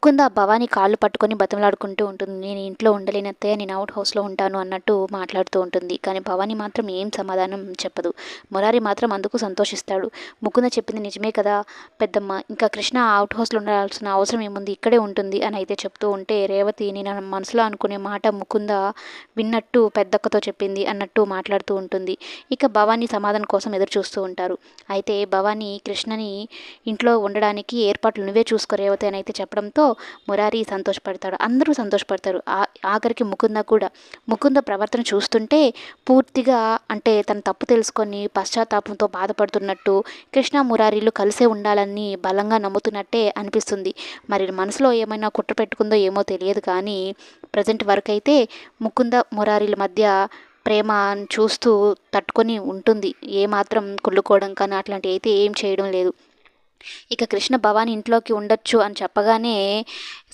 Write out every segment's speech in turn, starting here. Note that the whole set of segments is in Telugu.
ముకుంద భవాని కాళ్ళు పట్టుకొని బతిమలాడుకుంటూ ఉంటుంది. నేను ఇంట్లో ఉండలేను అత్తయ్య, నేను అవుట్ హౌస్‌లో ఉంటాను అన్నట్టు మాట్లాడుతూ ఉంటుంది. కానీ భవాని మాత్రం ఏం సమాధానం చెప్పదు. మురారి మాత్రం అందుకు సంతోషిస్తాడు. ముకుంద చెప్పింది నిజమే కదా పెద్దమ్మ, ఇంకా కృష్ణ అవుట్ హౌస్‌లో ఉండాల్సిన అవసరం ఏముంది, ఇక్కడే ఉంటుంది అని అయితే చెప్తూ ఉంటే, రేవతి నేను మనసులో అనుకునే మాట ముకుంద విన్నట్టు పెద్దక్కతో చెప్పింది అన్నట్టు మాట్లాడుతూ ఉంటుంది. ఇక భవాని సమాధానం కోసం ఎదురు చూస్తూ ఉంటారు. అయితే భవాని కృష్ణని ఇంట్లో ఉండడానికి ఏర్పాట్లు నువ్వే చూసుకో రేవతి అని అయితే చెప్పడంతో మురారి సంతోషపడతాడు. అందరూ సంతోషపడతారు. ఆఖరికి ముకుంద కూడా. ముకుంద ప్రవర్తన చూస్తుంటే పూర్తిగా అంటే తన తప్పు తెలుసుకొని పశ్చాత్తాపంతో బాధపడుతున్నట్టు, కృష్ణ మురారీలు కలిసే ఉండాలని బలంగా నమ్ముతున్నట్టే అనిపిస్తుంది. మరి మనసులో ఏమైనా కుట్ర పెట్టుకుందో ఏమో తెలియదు కానీ ప్రజెంట్ వరకు అయితే ముకుంద మురారీల మధ్య ప్రేమ చూస్తూ తట్టుకొని ఉంటుంది. ఏమాత్రం కుళ్ళుకోవడం కానీ అట్లాంటివి అయితే ఏం చేయడం లేదు. ఇక కృష్ణ భవాని ఇంట్లోకి ఉండొచ్చు అని చెప్పగానే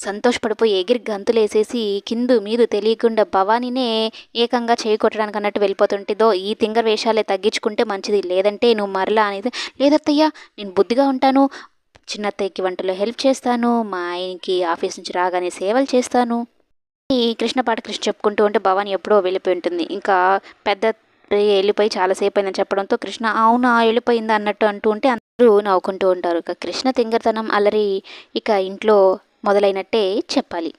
సంతోషపడిపోయి ఎగిరి గంతులేసేసి కిందు మీదు తెలియకుండా భవానీనే ఏకంగా చేయి కొట్టడానికి అన్నట్టు వెళ్ళిపోతుంటేదో ఈ తింగర్ వేషాలే తగ్గించుకుంటే మంచిది, లేదంటే నువ్వు మరలా అనేది లేదత్తయ్య నేను బుద్ధిగా ఉంటాను, చిన్నత్తయ్యకి వంటలో హెల్ప్ చేస్తాను, మా ఆయనకి ఆఫీస్ నుంచి రాగానే సేవలు చేస్తాను ఈ కృష్ణపాటి కృష్ణ చెప్పుకుంటూ ఉంటే భవాని ఎప్పుడో వెళ్ళిపోయి ఉంటుంది. ఇంకా పెద్ద వెళ్ళిపోయి చాలాసేపు అయిందని చెప్పడంతో కృష్ణ అవునా వెళ్ళిపోయిందా అన్నట్టు అంటూ ఉంటే అందరూ నవ్వుకుంటూ ఉంటారు. ఇక కృష్ణ తింగరతనం అల్లరి ఇక ఇంట్లో మొదలైనట్టే చెప్పాలి.